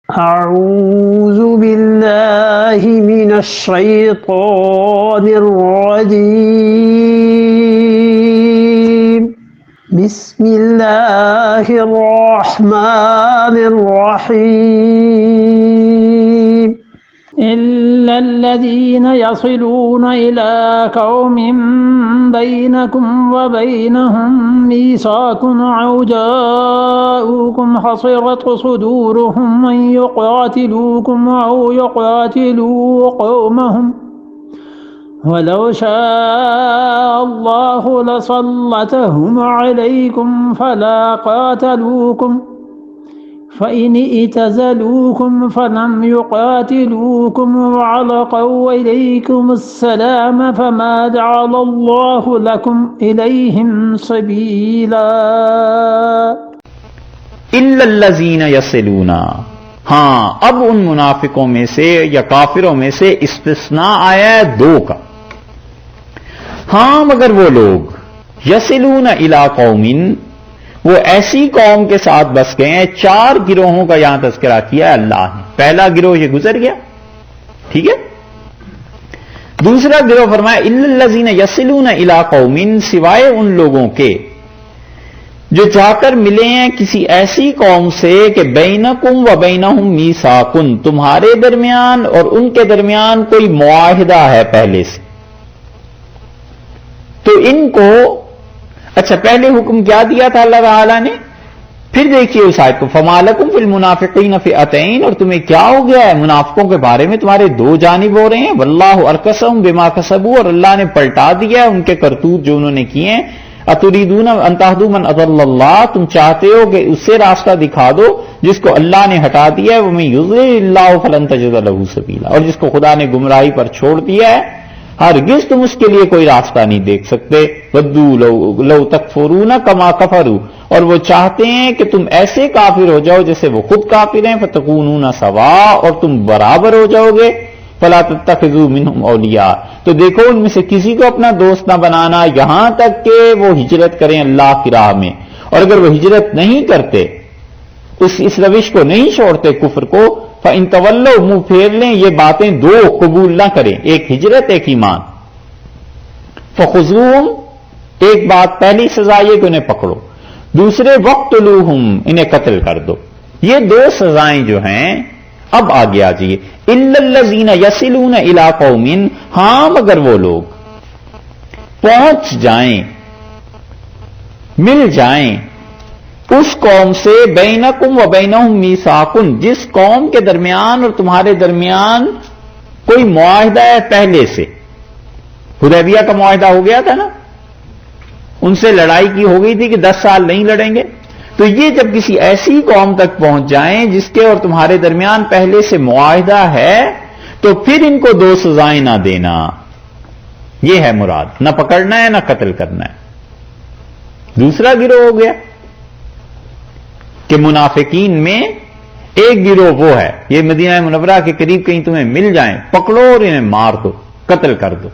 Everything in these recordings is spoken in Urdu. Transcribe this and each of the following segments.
أعوذ بالله من الشيطان الرجيم بسم الله الرحمن الرحيم إلا الذين يصلون إلى قوم بينكم وبينهم ميثاق أو جاءوكم حصرت صدورهم أن يقاتلوكم أو يقاتلوا قومهم ولو شاء الله لسلطهم عليكم فلا قاتلوكم فإن اعتزلوكم فلم يقاتلوكم وألقوا إليكم السلام فما جعل الله لكم إليهم سبيلا إلا الذين يصلون، ہاں اب ان منافقوں میں سے یا کافروں میں سے استثناء آیا ہے دو کا. ہاں مگر وہ لوگ یصلون الی قوم، وہ ایسی قوم کے ساتھ بس گئے ہیں. چار گروہوں کا یہاں تذکرہ کیا ہے اللہ نے. پہلا گروہ یہ گزر گیا، ٹھیک ہے. دوسرا گروہ فرمایا الا الذین یصلون الی قوم، سوائے ان لوگوں کے جو جا کر ملے ہیں کسی ایسی قوم سے کہ بینکم و بینہم میثاق، تمہارے درمیان اور ان کے درمیان کوئی معاہدہ ہے پہلے سے. تو ان کو اچھا پہلے حکم کیا دیا تھا اللہ تعالیٰ نے؟ پھر دیکھیے اس آیت کو، فما لکم فی المنافقین فئتین، اور تمہیں کیا ہو گیا ہے منافقوں کے بارے میں، تمہارے دو جانب ہو رہے ہیں. واللہ ارکسہم بما کسبوا، اور اللہ نے پلٹا دیا ہے ان کے کرتوت جو انہوں نے کیے ہیں. اتریدون ان تہدوا من اضل اللہ، تم چاہتے ہو کہ اس سے راستہ دکھا دو جس کو اللہ نے ہٹا دیا ہے. ومن یضلل اللہ فلن تجد له سبیلا، اور جس کو خدا نے گمراہی پر چھوڑ دیا ہے ہرگز تم اس کے لیے کوئی راستہ نہیں دیکھ سکتے. ودوا لو تکفرون کما کفروا، اور وہ چاہتے ہیں کہ تم ایسے کافر ہو جاؤ جیسے وہ خود کافر ہیں. فتکونون سواء، اور تم برابر ہو جاؤ گے. فلا تتخذوا منهم اولیاء، تو دیکھو ان میں سے کسی کو اپنا دوست نہ بنانا یہاں تک کہ وہ ہجرت کریں اللہ کی راہ میں. اور اگر وہ ہجرت نہیں کرتے، اس روش کو نہیں چھوڑتے کفر کو، فَإِن تَوَلَّوْا، منہ پھیر لیں، یہ باتیں دو قبول نہ کریں، ایک ہجرت ایک ایمان. فَخُذُوهُمْ، ایک بات پہلی سزا یہ کہ انہیں پکڑو، دوسرے وَاقْتُلُوهُمْ، انہیں قتل کر دو. یہ دو سزائیں جو ہیں اب آگے آ جائیے. إِلَّا الَّذِينَ يَصِلُونَ إِلَىٰ قَوْمٍ، ہاں مگر وہ لوگ پہنچ جائیں، مل جائیں اس قوم سے بینکم و بینہم میثاق، جس قوم کے درمیان اور تمہارے درمیان کوئی معاہدہ ہے پہلے سے. حدیبیہ کا معاہدہ ہو گیا تھا نا، ان سے لڑائی کی ہو گئی تھی کہ 10 سال نہیں لڑیں گے. تو یہ جب کسی ایسی قوم تک پہنچ جائیں جس کے اور تمہارے درمیان پہلے سے معاہدہ ہے، تو پھر ان کو دو سزائیں نہ دینا، یہ ہے مراد، نہ پکڑنا ہے نہ قتل کرنا ہے. دوسرا گروہ ہو گیا کہ منافقین میں ایک گروہ وہ ہے، یہ مدینہ منورہ کے قریب کہیں تمہیں مل جائیں، پکڑو اور انہیں مار دو، قتل کر دو.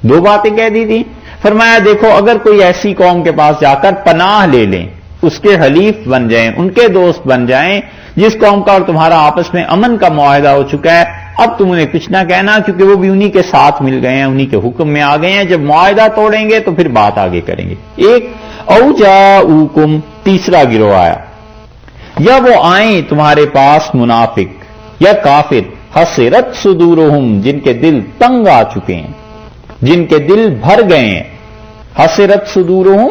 دو باتیں کہہ دی تھی. فرمایا دیکھو اگر کوئی ایسی قوم کے پاس جا کر پناہ لے لیں، اس کے حلیف بن جائیں، ان کے دوست بن جائیں، جس قوم کا اور تمہارا آپس میں امن کا معاہدہ ہو چکا ہے، اب تم انہیں کچھ نہ کہنا کیونکہ وہ بھی انہی کے ساتھ مل گئے ہیں، انہی کے حکم میں آ گئے ہیں. جب معاہدہ توڑیں گے تو پھر بات آگے کریں گے. ایک او جاؤکم، تیسرا گروہ آیا، یا وہ آئیں تمہارے پاس منافق یا کافر، حسرت صدورہم، جن کے دل تنگ آ چکے ہیں، جن کے دل بھر گئے ہیں. حسرت صدورہم،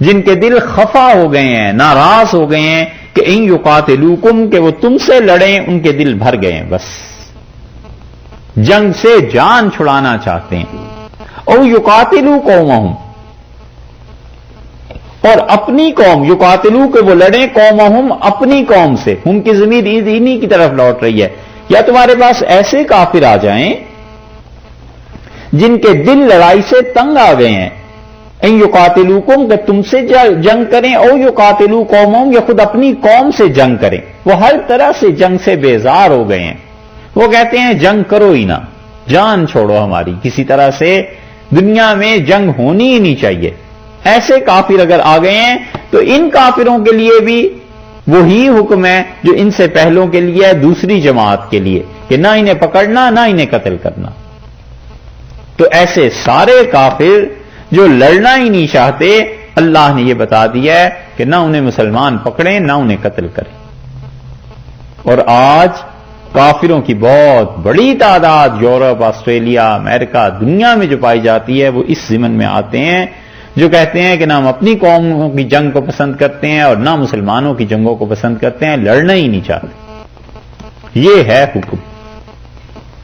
جن کے دل خفا ہو گئے ہیں، ناراض ہو گئے ہیں کہ ان یقاتلوکم، کہ وہ تم سے لڑیں، ان کے دل بھر گئے ہیں، بس جنگ سے جان چھڑانا چاہتے ہیں. او یقاتلو قومہم، اور اپنی قوم، یقاتلو کہ وہ لڑیں، قومہم اپنی قوم سے، ہم کی ضمیر انہی کی طرف لوٹ رہی ہے. یا تمہارے پاس ایسے کافر آ جائیں جن کے دل لڑائی سے تنگ آ گئے ہیں، ان یقاتلوکم، کہ تم سے جنگ کریں، او یقاتلو قومہم، یا خود اپنی قوم سے جنگ کریں. وہ ہر طرح سے جنگ سے بیزار ہو گئے ہیں، وہ کہتے ہیں جنگ کرو ہی نہ، جان چھوڑو ہماری، کسی طرح سے دنیا میں جنگ ہونی ہی نہیں چاہیے. ایسے کافر اگر آ گئے ہیں تو ان کافروں کے لیے بھی وہی حکم ہے جو ان سے پہلوں کے لیے ہے دوسری جماعت کے لیے کہ نہ انہیں پکڑنا نہ انہیں قتل کرنا. تو ایسے سارے کافر جو لڑنا ہی نہیں چاہتے اللہ نے یہ بتا دیا ہے کہ نہ انہیں مسلمان پکڑیں نہ انہیں قتل کریں. اور آج کافروں کی بہت بڑی تعداد یورپ، آسٹریلیا، امریکہ، دنیا میں جو پائی جاتی ہے وہ اس ضمن میں آتے ہیں جو کہتے ہیں کہ نہ ہم اپنی قوم کی جنگ کو پسند کرتے ہیں اور نہ مسلمانوں کی جنگوں کو پسند کرتے ہیں، لڑنا ہی نہیں چاہتے. یہ ہے حکم.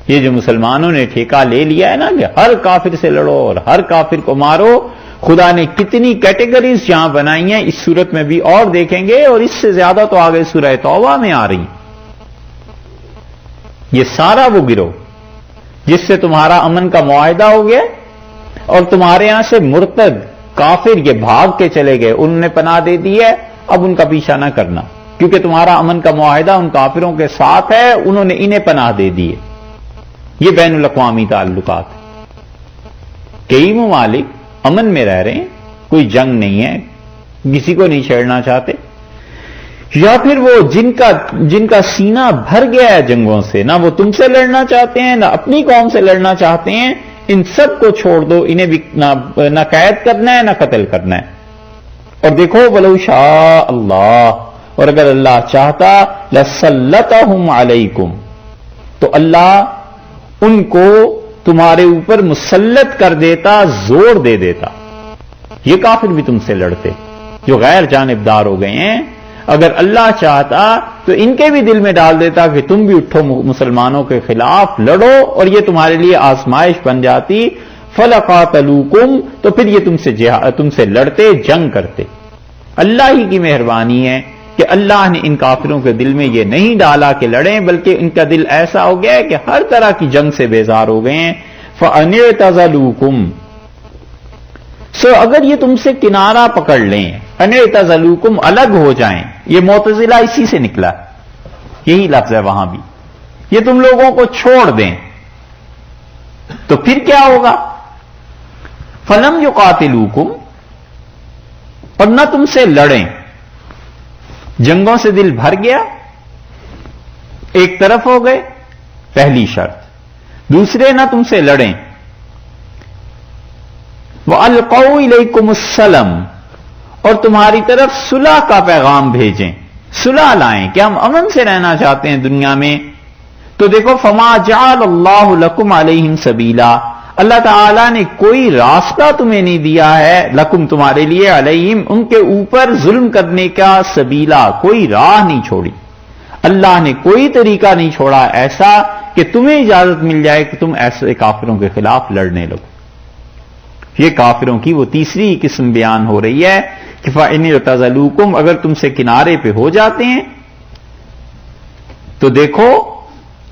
یہ جو مسلمانوں نے ٹھیکہ لے لیا ہے نا کہ ہر کافر سے لڑو اور ہر کافر کو مارو، خدا نے کتنی کیٹیگریز یہاں بنائی ہیں، اس صورت میں بھی اور دیکھیں گے، اور اس سے زیادہ تو آگے سورہ توبہ میں آ رہی. یہ سارا وہ گروہ جس سے تمہارا امن کا معاہدہ ہو گیا اور تمہارے یہاں سے مرتد کافر یہ بھاگ کے چلے گئے، انہوں نے پناہ دے دی ہے، اب ان کا پیچھا نہ کرنا کیونکہ تمہارا امن کا معاہدہ ان کافروں کے ساتھ ہے، انہوں نے انہیں پناہ دے دی ہے. یہ بین الاقوامی تعلقات. کئی ممالک امن میں رہ رہے ہیں، کوئی جنگ نہیں ہے، کسی کو نہیں چھیڑنا چاہتے، یا پھر وہ جن کا سینہ بھر گیا ہے جنگوں سے، نہ وہ تم سے لڑنا چاہتے ہیں نہ اپنی قوم سے لڑنا چاہتے ہیں، ان سب کو چھوڑ دو، انہیں بھی نہ قید کرنا ہے نہ قتل کرنا ہے. اور دیکھو وَلَوْ شَاءَ اللہ، اور اگر اللہ چاہتا لَسَلَّطَهُمْ عَلَيْكُمْ، تو اللہ ان کو تمہارے اوپر مسلط کر دیتا، زور دے دیتا. یہ کافر بھی تم سے لڑتے جو غیر جانبدار ہو گئے ہیں. اگر اللہ چاہتا تو ان کے بھی دل میں ڈال دیتا کہ تم بھی اٹھو مسلمانوں کے خلاف لڑو، اور یہ تمہارے لیے آزمائش بن جاتی. فَلَقَاتَلُوكُمْ، تو پھر یہ تم سے لڑتے، جنگ کرتے. اللہ ہی کی مہربانی ہے کہ اللہ نے ان کافروں کے دل میں یہ نہیں ڈالا کہ لڑیں، بلکہ ان کا دل ایسا ہو گیا ہے کہ ہر طرح کی جنگ سے بیزار ہو گئے ہیں. فَأَنِعْتَزَلُوكُمْ، اگر یہ تم سے کنارہ پکڑ لیں، انعتزلوکم، الگ ہو جائیں. یہ معتزلہ اسی سے نکلا، یہی لفظ ہے وہاں بھی. یہ تم لوگوں کو چھوڑ دیں تو پھر کیا ہوگا؟ فلم یقاتلوکم، اور نہ تم سے لڑیں. جنگوں سے دل بھر گیا، ایک طرف ہو گئے، پہلی شرط. دوسرے نہ تم سے لڑیں. وَأَلْقَوْا إِلَيْكُمُ السَّلَمَ، اور تمہاری طرف صلح کا پیغام بھیجیں، صلح لائیں کہ ہم امن سے رہنا چاہتے ہیں دنیا میں. تو دیکھو فَمَا جَعَلَ اللَّهُ لَكُمْ عَلَيْهِمْ سَبِيلًا، اللہ تعالیٰ نے کوئی راستہ تمہیں نہیں دیا ہے، لکم تمہارے لیے، علیہم ان کے اوپر ظلم کرنے کا، سبیلا کوئی راہ نہیں چھوڑی. اللہ نے کوئی طریقہ نہیں چھوڑا ایسا کہ تمہیں اجازت مل جائے کہ تم ایسے کافروں کے خلاف لڑنے لگو. یہ کافروں کی وہ تیسری قسم بیان ہو رہی ہے کہ فَإِنِ اعْتَزَلُوكُمْ، اگر تم سے کنارے پہ ہو جاتے ہیں تو دیکھو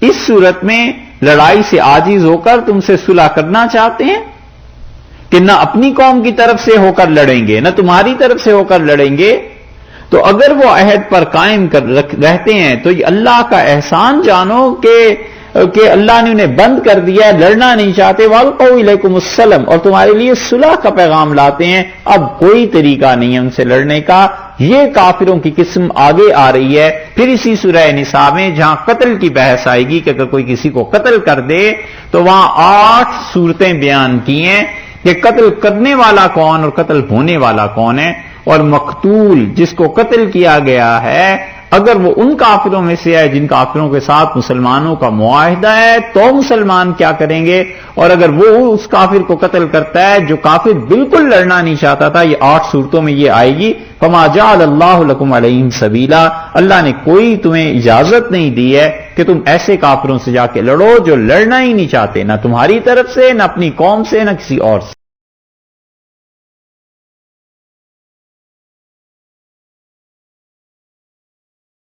اس صورت میں لڑائی سے عاجز ہو کر تم سے صلح کرنا چاہتے ہیں کہ نہ اپنی قوم کی طرف سے ہو کر لڑیں گے نہ تمہاری طرف سے ہو کر لڑیں گے. تو اگر وہ عہد پر قائم رہتے ہیں تو یہ اللہ کا احسان جانو کہ اللہ نے انہیں بند کر دیا، لڑنا نہیں چاہتے. وَأَلْقَوْا إِلَيْكُمُ السَّلَمَ، اور تمہارے لیے صلح کا پیغام لاتے ہیں. اب کوئی طریقہ نہیں ہے ان سے لڑنے کا. یہ کافروں کی قسم آگے آ رہی ہے. پھر اسی سورہ نساء میں جہاں قتل کی بحث آئے گی کہ اگر کوئی کسی کو قتل کر دے تو وہاں 8 صورتیں بیان کی ہیں کہ قتل کرنے والا کون اور قتل ہونے والا کون ہے. اور مقتول جس کو قتل کیا گیا ہے اگر وہ ان کافروں میں سے ہے جن کافروں کے ساتھ مسلمانوں کا معاہدہ ہے تو مسلمان کیا کریں گے، اور اگر وہ اس کافر کو قتل کرتا ہے جو کافر بالکل لڑنا نہیں چاہتا تھا. یہ 8 صورتوں میں یہ آئے گی. فَمَا جَعَلَ اللَّهُ لَكُمْ عَلَيْهِمْ سَبِيلًا، اللہ نے کوئی تمہیں اجازت نہیں دی ہے کہ تم ایسے کافروں سے جا کے لڑو جو لڑنا ہی نہیں چاہتے، نہ تمہاری طرف سے نہ اپنی قوم سے نہ کسی اور سے.